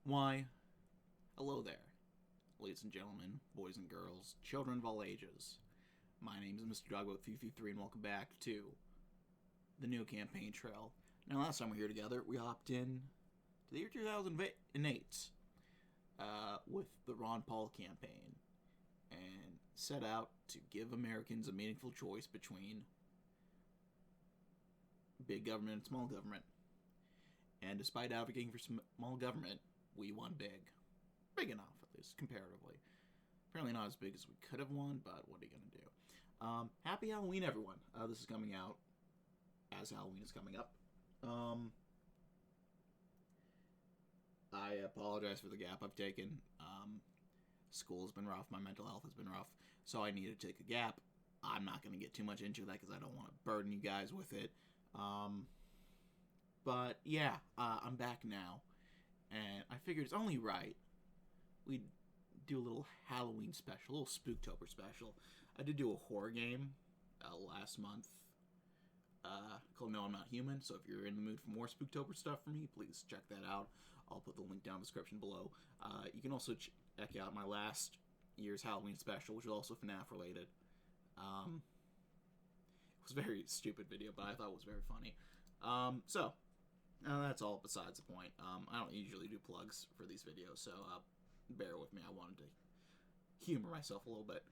Why, hello there, ladies and gentlemen, boys and girls, children of all ages. My name is Mr. DB333, and welcome back to the new campaign trail. Now, last time we were here together, we hopped in to the year 2008 with the Ron Paul campaign and set out to give Americans a meaningful choice between big government and small government. And despite advocating for small government, we won big. Big enough, at least, comparatively. Apparently not as big as we could have won, but what are you going to do? Happy Halloween, everyone. This is coming out as Halloween is coming up. I apologize for the gap I've taken. School has been rough. My mental health has been rough. So I needed to take a gap. I'm not going to get too much into that because I don't want to burden you guys with it. But yeah, I'm back now. And I figured it's only right we'd do a little Halloween special, a little Spooktober special. I did do a horror game last month called No, I'm Not Human. So if you're in the mood for more Spooktober stuff from me, please check that out. I'll put the link down in the description below. You can also check out my last year's Halloween special, which was also FNAF related. It was a very stupid video, but I thought it was very funny. That's all besides the point. I don't usually do plugs for these videos, so bear with me. I wanted to humor myself a little bit.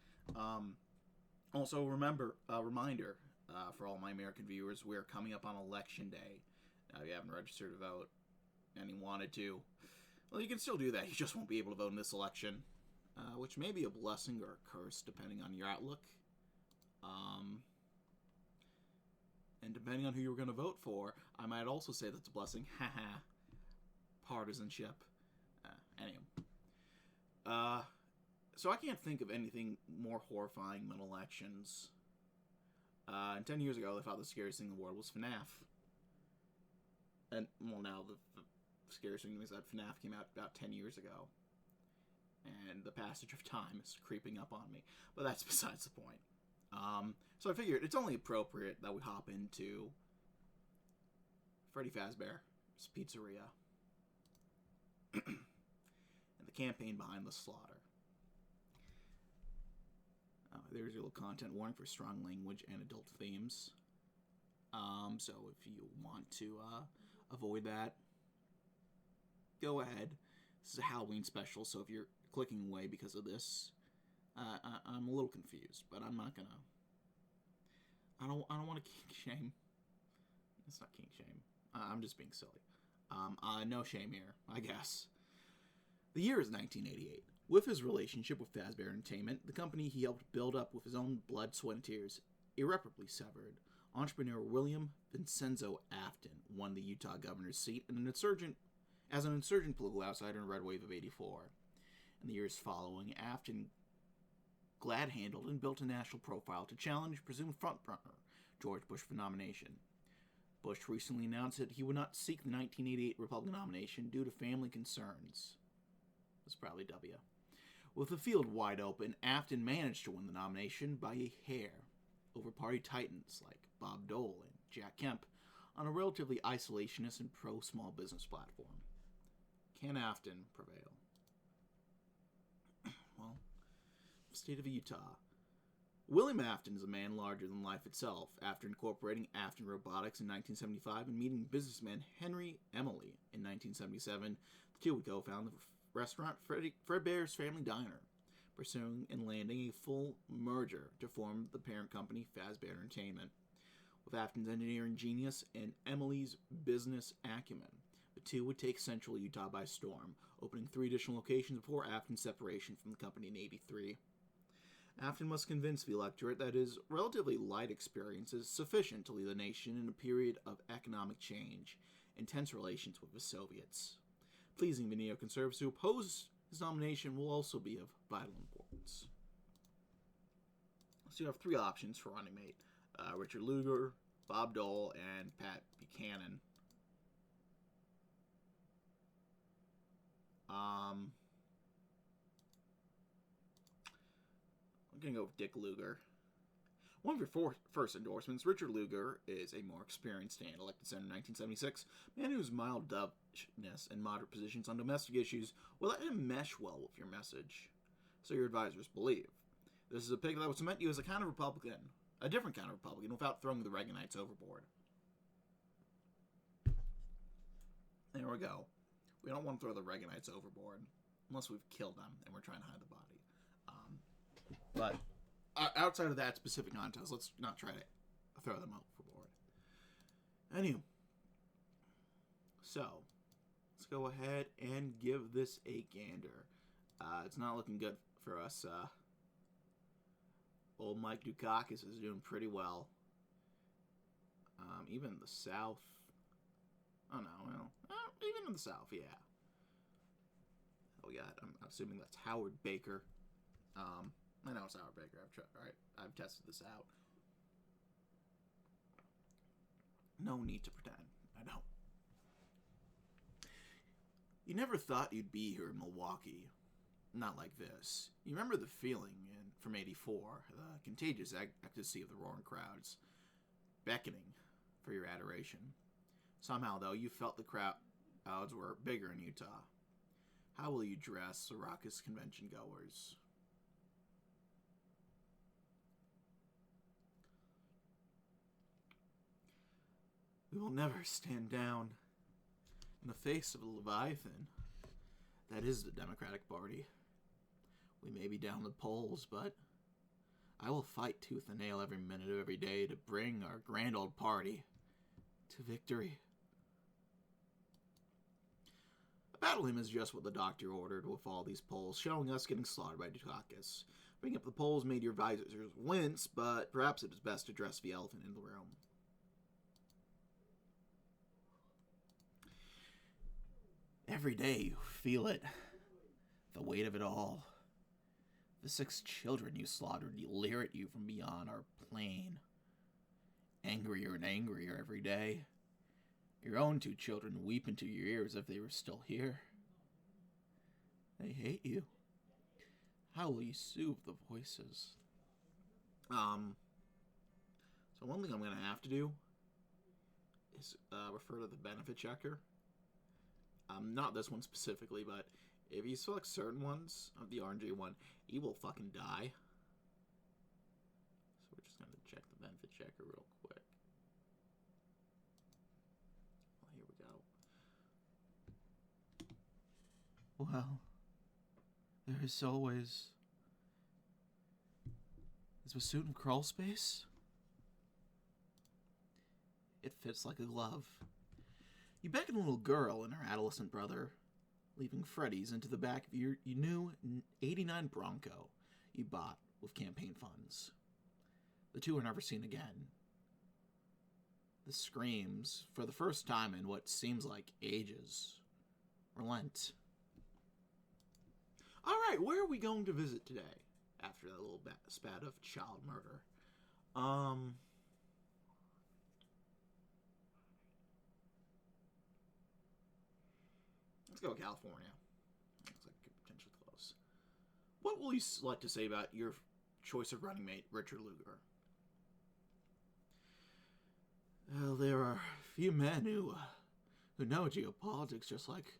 Also, reminder for all my American viewers, we're coming up on Election Day. If you haven't registered to vote and you wanted to, well, you can still do that. You just won't be able to vote in this election, which may be a blessing or a curse, depending on your outlook. And depending on who you're going to vote for, I might also say that's a blessing. Haha. Partisanship. Anyway. So I can't think of anything more horrifying than elections. And 10 years ago, they thought the scariest thing in the world was FNAF. And, well, now the scariest thing is that FNAF came out about 10 years ago. And the passage of time is creeping up on me. But that's besides the point. So I figured it's only appropriate that we hop into Freddy Fazbear's Pizzeria and the campaign behind the slaughter. There's your little content warning for strong language and adult themes. So if you want to avoid that, go ahead. This is a Halloween special, so if you're clicking away because of this, I'm a little confused, but I'm not gonna. I don't want to kink shame. It's not kink shame. I'm just being silly. No shame here, I guess. The year is 1988. With his relationship with Fazbear Entertainment, the company he helped build up with his own blood, sweat, and tears, irreparably severed, entrepreneur William Vincenzo Afton won the Utah governor's seat as an insurgent political outsider in a red wave of '84. In the years following, Afton glad-handled and built a national profile to challenge presumed frontrunner George Bush for nomination. Bush recently announced that he would not seek the 1988 Republican nomination due to family concerns. That's probably W. With the field wide open, Afton managed to win the nomination by a hair over party titans like Bob Dole and Jack Kemp on a relatively isolationist and pro-small business platform. Can Afton prevail? Well, state of Utah. William Afton is a man larger than life itself. After incorporating Afton Robotics in 1975 and meeting businessman Henry Emily in 1977, the two would co-found the restaurant Fredbear's Family Diner, pursuing and landing a full merger to form the parent company Fazbear Entertainment. With Afton's engineering genius and Emily's business acumen, the two would take central Utah by storm, opening 3 additional locations before Afton's separation from the company in '83. Afton must convince the electorate that his relatively light experience is sufficient to lead the nation in a period of economic change and tense relations with the Soviets. Pleasing the neoconservatives who oppose his nomination will also be of vital importance. So you have 3 options for running mate. Richard Lugar, Bob Dole, and Pat Buchanan. I'm going to go with Dick Lugar. One of your first endorsements, Richard Lugar is a more experienced and elected senator in 1976, man whose mild and moderate positions on domestic issues will let him mesh well with your message, so your advisors believe. This is a pick that would cement you as a kind of Republican, a different kind of Republican, without throwing the Reaganites overboard. There we go. We don't want to throw the Reaganites overboard, unless we've killed them and we're trying to hide the body. But outside of that specific contest, let's not try to throw them overboard. Anyway, so let's go ahead and give this a gander. It's not looking good for us. Old Mike Dukakis is doing pretty well. Even in the South. Oh no, well, even in the South, yeah. Oh yeah, I'm assuming that's Howard Baker. I know it's Howard Baker. I've tested this out. No need to pretend. I don't. You never thought you'd be here in Milwaukee. Not like this. You remember the feeling from '84, the contagious ecstasy of the roaring crowds, beckoning for your adoration. Somehow, though, you felt the crowds were bigger in Utah. How will you dress the raucous convention goers? We will never stand down in the face of a Leviathan. That is the Democratic Party. We may be down the polls, but I will fight tooth and nail every minute of every day to bring our grand old party to victory. A battle hymn is just what the doctor ordered with all these polls, showing us getting slaughtered by Dukakis. Bringing up the polls made your advisors wince, but perhaps it is best to address the elephant in the room. Every day you feel it, the weight of it all. The 6 children you slaughtered leer at you from beyond our plane. Angrier and angrier every day. Your own 2 children weep into your ears if they were still here. They hate you. How will you soothe the voices? So one thing I'm going to have to do is refer to the benefit checker. Not this one specifically, but if you select certain ones of the RNG one, you will fucking die. So we're just going to check the benefit checker real quick. Well, here we go. Well, there is always... Is Bassoon in crawl space? It fits like a glove. You beckon a little girl and her adolescent brother, leaving Freddy's into the back of your new '89 Bronco you bought with campaign funds. The two are never seen again. The screams, for the first time in what seems like ages, relent. Alright, where are we going to visit today? After that little spat of child murder. Let's go California. Looks like it could potentially close. What will you like to say about your choice of running mate, Richard Lugar? Well, there are few men who know geopolitics just like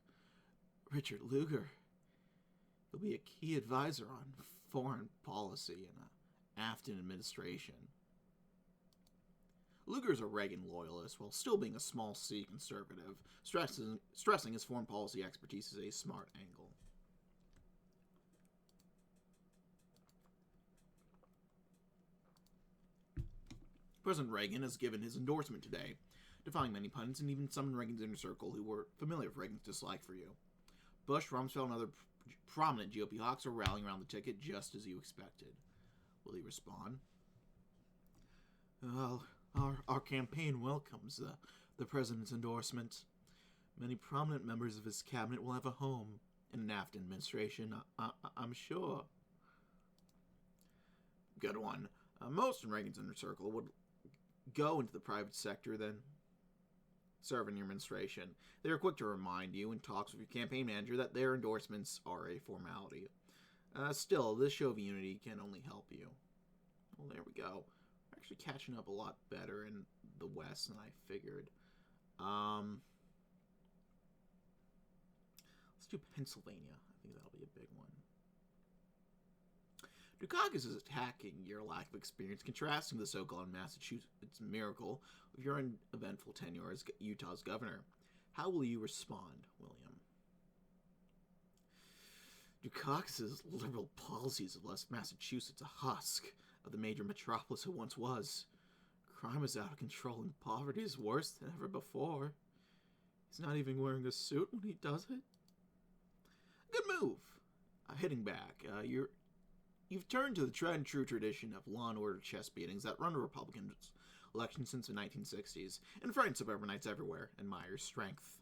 Richard Lugar. He'll be a key advisor on foreign policy in the Afton administration. Lugar's a Reagan loyalist while still being a small C conservative, stressing his foreign policy expertise is a smart angle. President Reagan has given his endorsement today, defying many pundits and even some in Reagan's inner circle who were familiar with Reagan's dislike for you. Bush, Rumsfeld, and other prominent GOP hawks are rallying around the ticket just as you expected. Will he respond? Well, our campaign welcomes the president's endorsement. Many prominent members of his cabinet will have a home in an Afton administration, I'm sure. Good one. Most in Reagan's inner circle would go into the private sector, then serve in your administration. They are quick to remind you in talks with your campaign manager that their endorsements are a formality. Still, this show of unity can only help you. Well, there we go. We're actually catching up a lot better in the West than I figured. do Pennsylvania. I think that'll be a big one. Dukakis is attacking your lack of experience, contrasting the so-called Massachusetts miracle with your uneventful tenure as Utah's governor. How will you respond, William? Dukakis' liberal policies have left Massachusetts a husk of the major metropolis it once was. Crime is out of control and poverty is worse than ever before. He's not even wearing a suit when he does it. Good move. Hitting back. You've turned to the tried and true tradition of law and order chess beatings that run a Republican election since the 1960s, and frightened suburbanites everywhere admire your strength.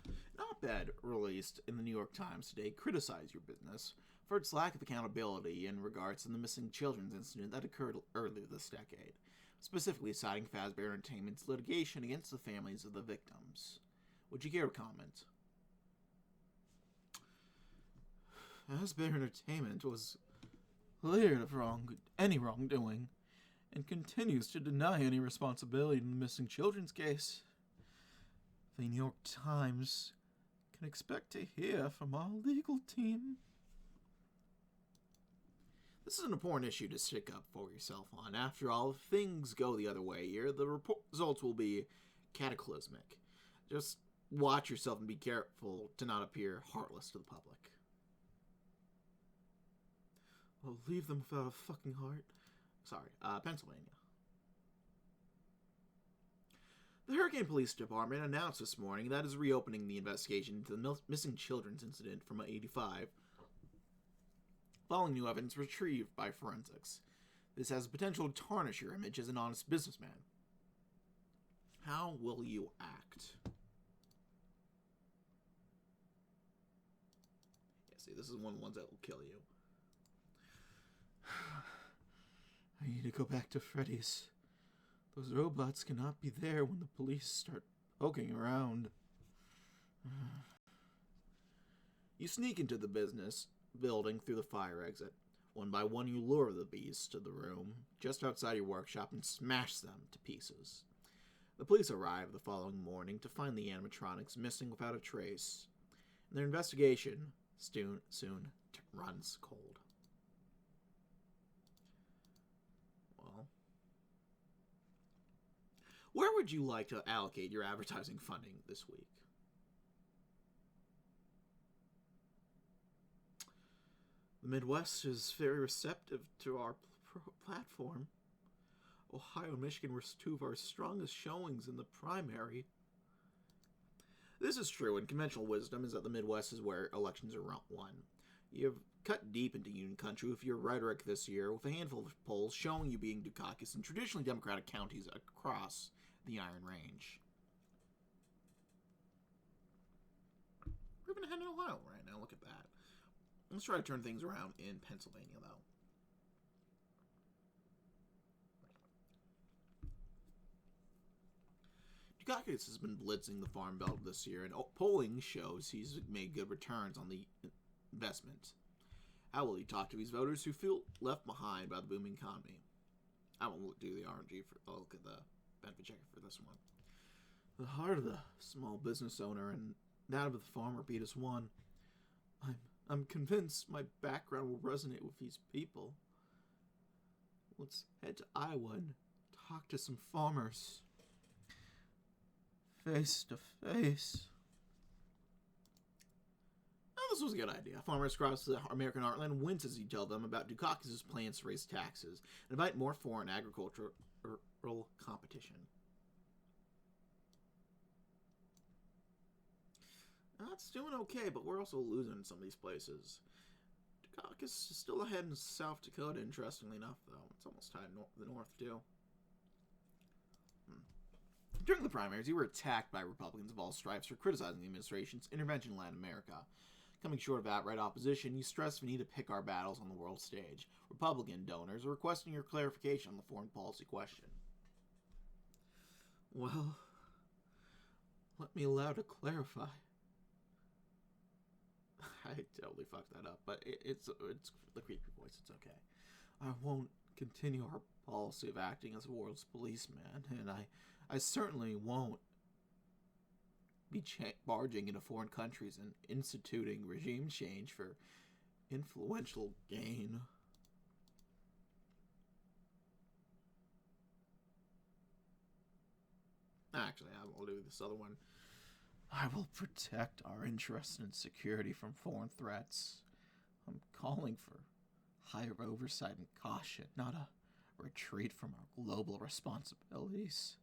An op-ed released in the New York Times today criticized your business for its lack of accountability in regards to the missing children's incident that occurred earlier this decade, specifically citing Fazbear Entertainment's litigation against the families of the victims. Would you care to comment? Fazbear Entertainment was cleared of any wrongdoing and continues to deny any responsibility in the missing children's case. The New York Times can expect to hear from our legal team. This is an important issue to stick up for yourself on. After all, if things go the other way here, the results will be cataclysmic. Just watch yourself and be careful to not appear heartless to the public. I'll leave them without a fucking heart. Sorry, Pennsylvania. The Hurricane Police Department announced this morning that it is reopening the investigation into the missing children's incident from '85, following new evidence retrieved by forensics. This has the potential to tarnish your image as an honest businessman. How will you act? Yeah, see, this is one of the ones that will kill you. I need to go back to Freddy's. Those robots cannot be there when the police start poking around. You sneak into the business building through the fire exit. One by one, you lure the beasts to the room just outside your workshop and smash them to pieces. The police arrive the following morning to find the animatronics missing without a trace. And their investigation soon runs cold. Where would you like to allocate your advertising funding this week? The Midwest is very receptive to our platform. Ohio and Michigan were two of our strongest showings in the primary. This is true, and conventional wisdom is that the Midwest is where elections are won. You've cut deep into Union Country with your rhetoric this year, with a handful of polls showing you being Dukakis in traditionally Democratic counties across the Iron Range. We're even ahead in Ohio right now, look at that. Let's try to turn things around in Pennsylvania, though. Dukakis has been blitzing the Farm Belt this year, and polling shows he's made good returns on the investment. How will he talk to these voters who feel left behind by the booming economy? I won't do the RNG I'll look at the benefit checker for this one. The heart of the small business owner and that of the farmer beat us one. I'm convinced my background will resonate with these people. Let's head to Iowa and talk to some farmers. Face to face. Now, this was a good idea. Farmers across the American heartland wince as you tell them about Dukakis' plans to raise taxes and invite more foreign agricultural competition. That's doing okay, but we're also losing in some of these places. Dukakis is still ahead in South Dakota, interestingly enough, though. It's almost tied the North, too. During the primaries, you were attacked by Republicans of all stripes for criticizing the administration's intervention in Latin America. Coming short of outright opposition, you stressed we need to pick our battles on the world stage. Republican donors are requesting your clarification on the foreign policy question. Well, let me allow to clarify. I totally fucked that up, but it's the creepy voice, it's okay. I won't continue our policy of acting as the world's policeman, and I certainly won't be barging into foreign countries and instituting regime change for influential gain. Actually, I will do this other one. I will protect our interests and security from foreign threats. I'm calling for higher oversight and caution, not a retreat from our global responsibilities.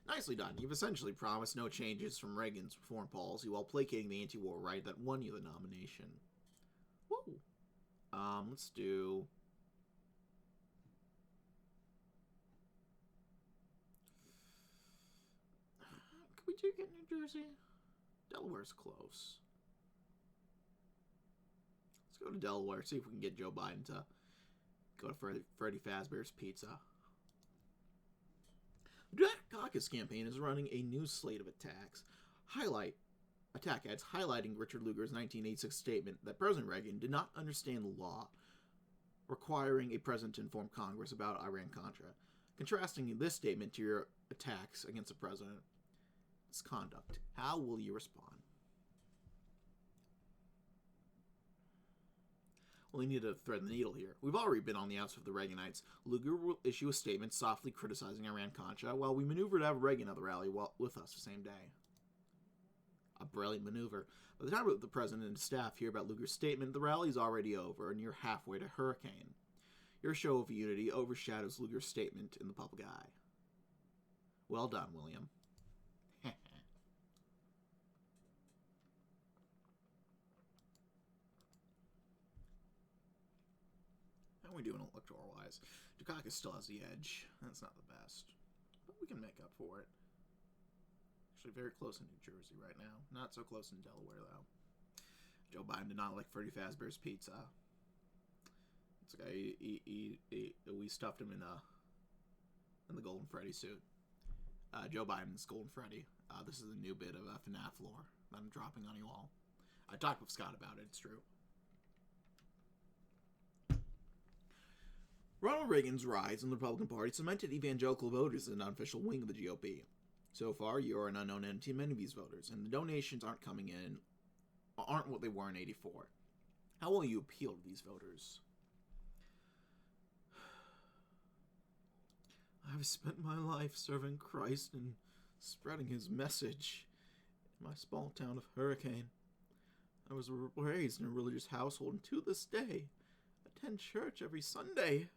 Nicely done. You've essentially promised no changes from Reagan's foreign policy while placating the anti-war right that won you the nomination. Woo! Let's do... Can we do get New Jersey? Delaware's close. Let's go to Delaware, see if we can get Joe Biden to go to Freddy Fazbear's Pizza. The Black Caucus campaign is running a new slate of attack ads highlighting Richard Lugar's 1986 statement that President Reagan did not understand the law requiring a president to inform Congress about Iran-Contra, contrasting this statement to your attacks against the president's conduct. How will you respond? Well, we need to thread the needle here. We've already been on the outs of the Reaganites. Lugar will issue a statement softly criticizing Iran-Contra while we maneuver to have Reagan at the rally with us the same day. A brilliant maneuver. By the time the president and staff hear about Lugar's statement, the rally is already over and you're halfway to Hurricane. Your show of unity overshadows Lugar's statement in the public eye. Well done, William. How are we doing electoral-wise? Dukakis still has the edge. That's not the best. But we can make up for it. Actually, very close in New Jersey right now. Not so close in Delaware, though. Joe Biden did not like Freddy Fazbear's Pizza. It's okay. We stuffed him in the Golden Freddy suit. Joe Biden's Golden Freddy. This is a new bit of FNAF lore that I'm dropping on you all. I talked with Scott about it. It's true. Ronald Reagan's rise in the Republican Party cemented evangelical voters as an unofficial wing of the GOP. So far, you're an unknown entity to many of these voters, and the donations aren't what they were in '84. How will you appeal to these voters? I've spent my life serving Christ and spreading his message in my small town of Hurricane. I was raised in a religious household, and to this day, attend church every Sunday.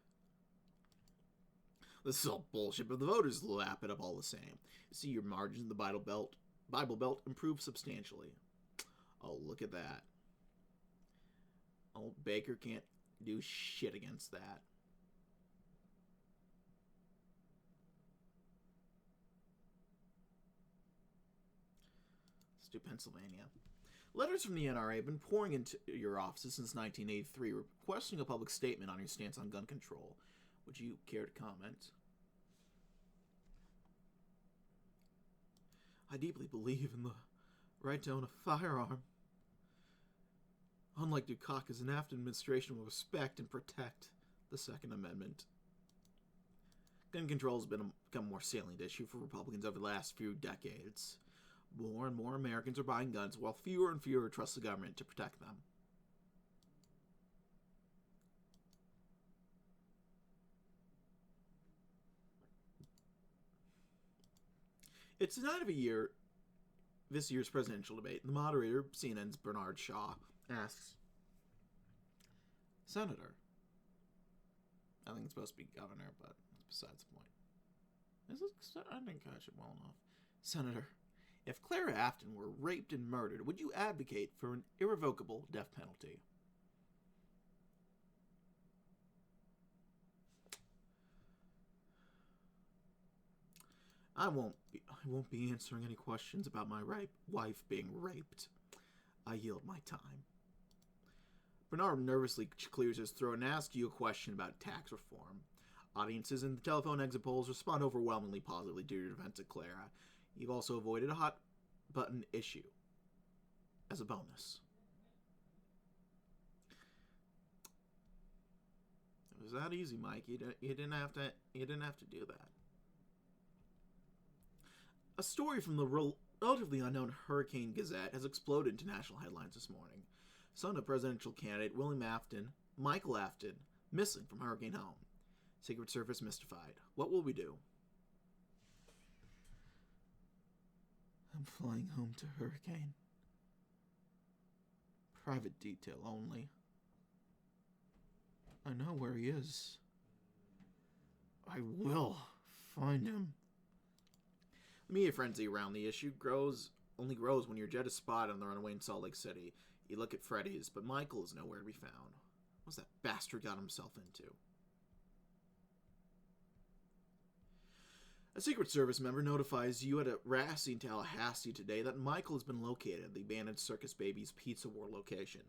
This is all bullshit, but the voters lap it up all the same. You see your margins in the Bible Belt improve substantially. Oh, look at that. Old Baker can't do shit against that. Let's do Pennsylvania. Letters from the NRA have been pouring into your offices since 1983, requesting a public statement on your stance on gun control. Would you care to comment? I deeply believe in the right to own a firearm. Unlike Dukakis, an Afton administration will respect and protect the Second Amendment. Gun control has become a more salient issue for Republicans over the last few decades. More and more Americans are buying guns, while fewer and fewer trust the government to protect them. It's the night of this year's presidential debate. The moderator, CNN's Bernard Shaw, asks, Senator. I think it's supposed to be governor, but that's besides the point. I didn't catch it well enough. Senator, if Clara Afton were raped and murdered, would you advocate for an irrevocable death penalty? I won't be answering any questions about my wife being raped. I yield my time. Bernard nervously clears his throat and asks you a question about tax reform. Audiences in the telephone exit polls respond overwhelmingly positively due to your defense of Clara. You've also avoided a hot-button issue as a bonus. It was that easy, Mike. You didn't have to do that. A story from the relatively unknown Hurricane Gazette has exploded into national headlines this morning. Son of presidential candidate William Afton, Michael Afton, missing from hurricane home. Secret Service mystified. What will we do? I'm flying home to Hurricane. Private detail only. I know where he is. I will find him. The media frenzy around the issue only grows when your jet is spotted on the runway in Salt Lake City. You look at Freddy's, but Michael is nowhere to be found. What's that bastard got himself into? A Secret Service member notifies you at a RASI in Tallahassee today that Michael has been located at the abandoned Circus Baby's Pizza War location.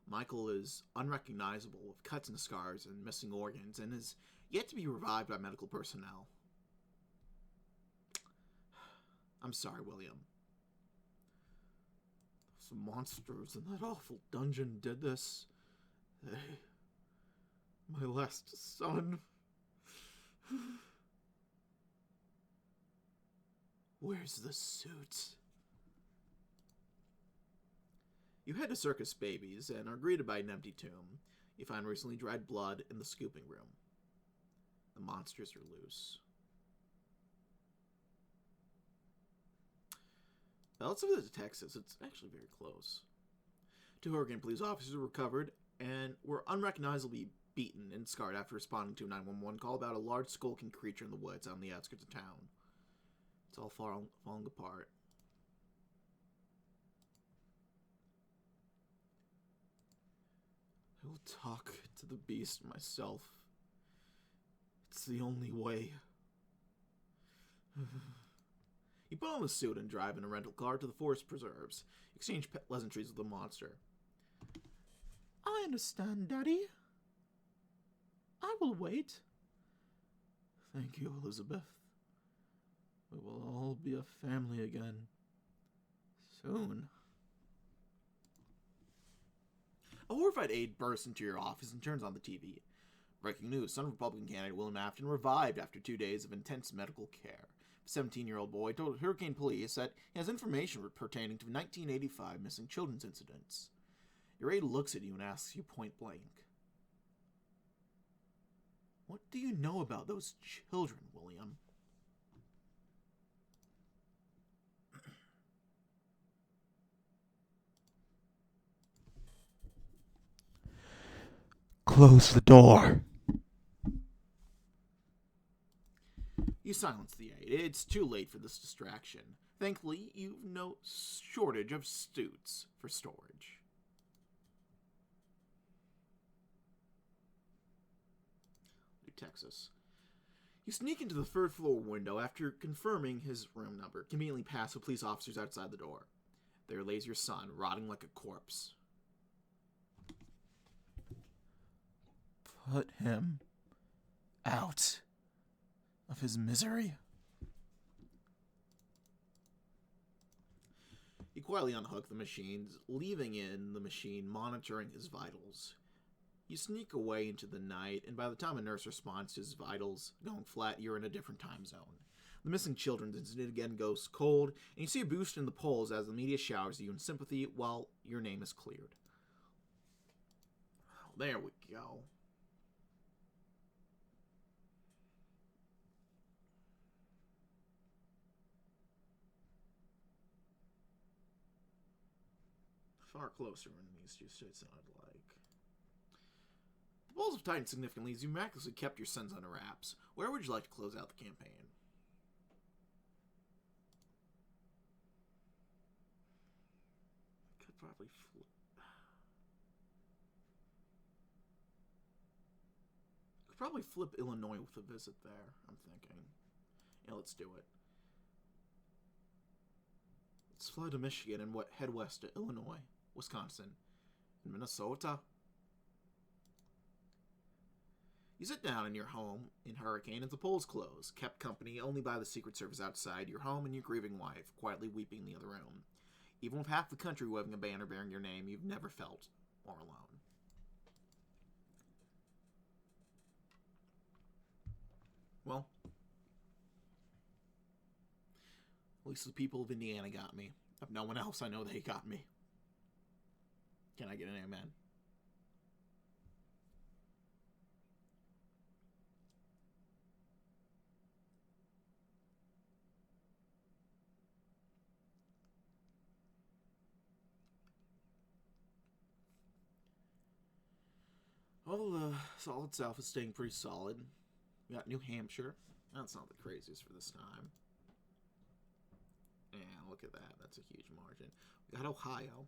Michael is unrecognizable with cuts and scars and missing organs and is yet to be revived by medical personnel. I'm sorry, William. Some monsters in that awful dungeon did this. My last son. Where's the suit? You head to Circus Babies and are greeted by an empty tomb. You find recently dried blood in the scooping room. The monsters are loose. Now let's visit Texas. It's actually very close. 2 Hurricane police officers were recovered and were unrecognizably beaten and scarred after responding to a 911 call about a large skulking creature in the woods on the outskirts of town. It's all falling apart. I will talk to the beast myself. It's the only way. You put on the suit and drive in a rental car to the forest preserves. Exchange pleasantries with the monster. I understand, Daddy. I will wait. Thank you, Elizabeth. We will all be a family again. Soon. A horrified aide bursts into your office and turns on the TV. Breaking news, son of Republican candidate William Afton revived after 2 days of intense medical care. A 17-year-old boy told Hurricane Police that he has information pertaining to 1985 missing children's incidents. Your aide looks at you and asks you point blank. What do you know about those children, William? Close the door. You silence the aide. It's too late for this distraction. Thankfully, you've no shortage of suits for storage. New Texas. You sneak into the 3rd floor window after confirming his room number, conveniently pass with police officers outside the door. There lays your son, rotting like a corpse. Put him out of his misery. You quietly unhook the machines, leaving in the machine monitoring his vitals. You sneak away into the night, and by the time a nurse responds to his vitals going flat, you're in a different time zone. The missing children's incident again goes cold, and you see a boost in the polls as the media showers you in sympathy while your name is cleared. Oh, there we go. Far closer in these 2 states than I'd like. The polls have tightened significantly as you miraculously kept your sons under wraps. Where would you like to close out the campaign? I could probably flip. Could probably flip Illinois with a visit there, I'm thinking. Yeah, let's do it. Let's fly to Michigan and head west to Illinois, Wisconsin, and Minnesota. You sit down in your home in Hurricane as the polls close, kept company only by the Secret Service outside your home and your grieving wife, quietly weeping in the other room. Even with half the country waving a banner bearing your name, you've never felt more alone. Well, at least the people of Indiana got me. If no one else, I know they got me. Can I get an amen? Well, the solid South is staying pretty solid. We got New Hampshire. That's not the craziest for this time. And look at that. That's a huge margin. We got Ohio.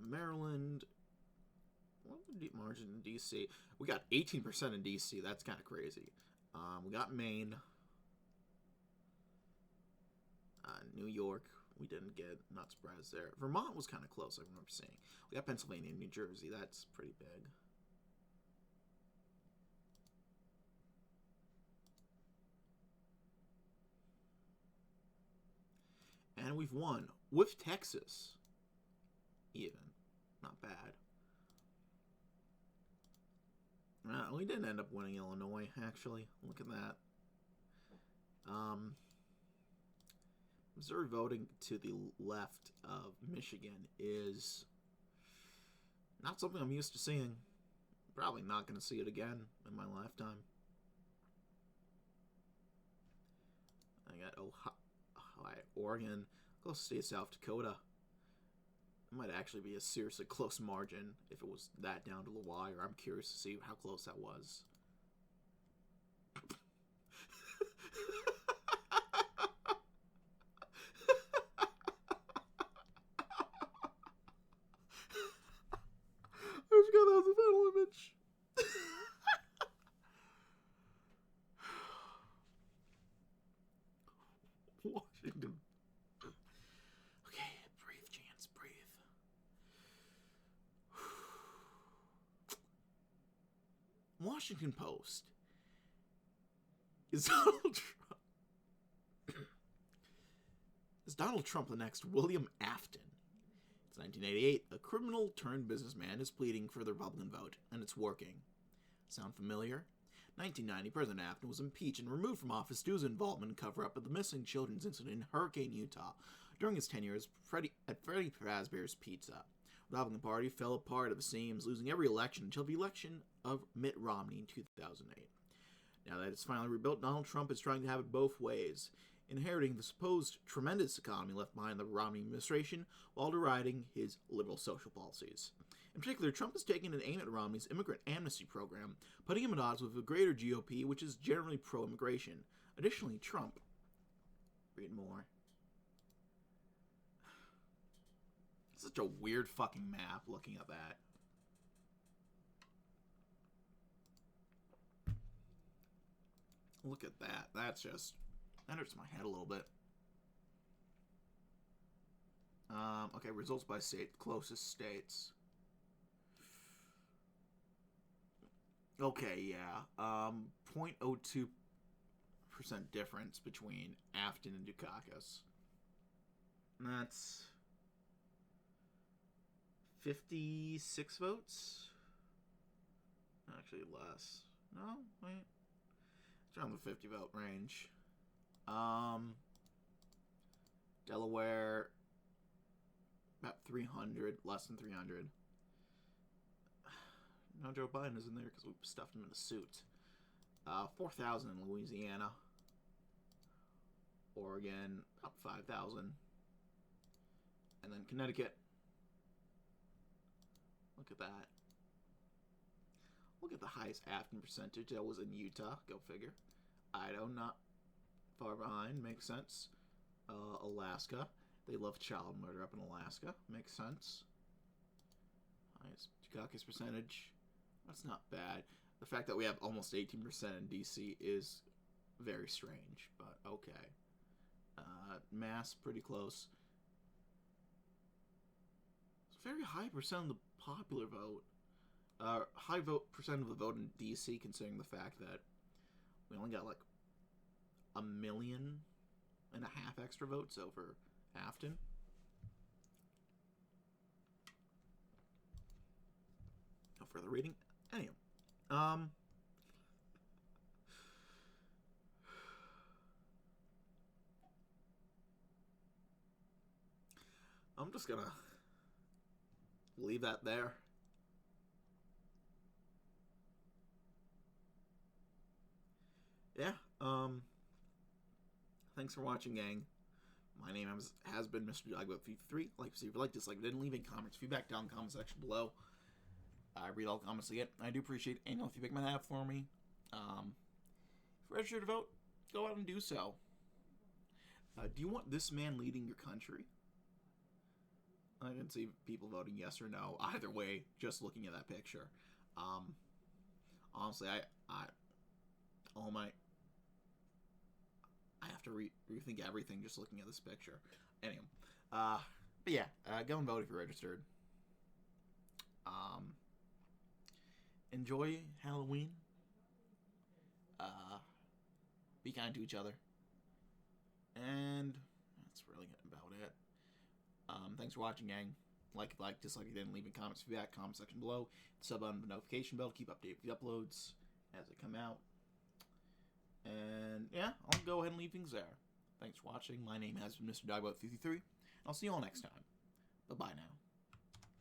Maryland. What the deep margin in D.C.? We got 18% in D.C. That's kind of crazy. We got Maine. New York. We didn't get not surprised there. Vermont was kind of close, I remember seeing. We got Pennsylvania and New Jersey. That's pretty big. And we've won with Texas. Even. Not bad. We didn't end up winning Illinois, actually. Look at that. Missouri voting to the left of Michigan is not something I'm used to seeing. Probably not going to see it again in my lifetime. I got Ohio, Oregon, close state, South Dakota. It might actually be a seriously close margin if it was that down to the wire. I'm curious to see how close that was. I forgot that was the final image. Washington. Okay, breathe, Chance, breathe. Washington Post. Is Donald Trump the next William Afton? It's 1988. A criminal turned businessman is pleading for the Republican vote, and it's working. Sound familiar? 1990, President Afton was impeached and removed from office due to his involvement in cover-up of the missing children's incident in Hurricane, Utah. During his tenure as Freddie Fazbear's Pizza, the Republican Party fell apart at the seams, losing every election until the election of Mitt Romney in 2008. Now that it's finally rebuilt, Donald Trump is trying to have it both ways, inheriting the supposed tremendous economy left behind the Romney administration while deriding his liberal social policies. In particular, Trump is taking an aim at Romney's immigrant amnesty program, putting him at odds with the greater GOP, which is generally pro-immigration. Additionally, Trump... Read more. Such a weird fucking map looking at that. Look at that. That's just... That hurts my head a little bit. Okay, results by state. Closest states. Okay, yeah. 0.02% difference between Afton and Dukakis. That's 56 votes? Actually less. No, wait. It's around the 50 vote range. Delaware, about 300, less than 300. No, Joe Biden is in there because we stuffed him in a suit. 4,000 in Louisiana. Oregon, up 5,000. And then Connecticut. Look at that. Look at the highest Afton percentage. That was in Utah. Go figure. Idaho, not far behind. Makes sense. Alaska. They love child murder up in Alaska. Makes sense. Highest Dukakis percentage. That's not bad. The fact that we have almost 18% in DC is very strange, but okay. Mass, pretty close. It's a very high percent of the popular vote. High percent of the vote in DC, considering the fact that we only got like 1.5 million extra votes over Afton. No further reading. Anyway, I'm just gonna leave that there. Yeah, thanks for watching, gang. My name has been Mr. DB333. Like, see if you like, dislike, didn't leave any comments, feedback down in the comment section below. I read all the comments I get. I do appreciate any feedback you might have for me. If you're registered to vote, go out and do so. Do you want this man leading your country? I didn't see people voting yes or no. Either way, just looking at that picture. Honestly, I have to rethink everything just looking at this picture. Anyway, but yeah, go and vote if you're registered. Enjoy Halloween. Be kind to each other. And that's really about it. Thanks for watching, gang. Like, dislike if you didn't, leave in comments, feedback, comment section below. Sub on the notification bell to keep updated with the uploads as they come out. And yeah, I'll go ahead and leave things there. Thanks for watching. My name has been Mr. DB333. I'll see you all next time. Bye-bye now.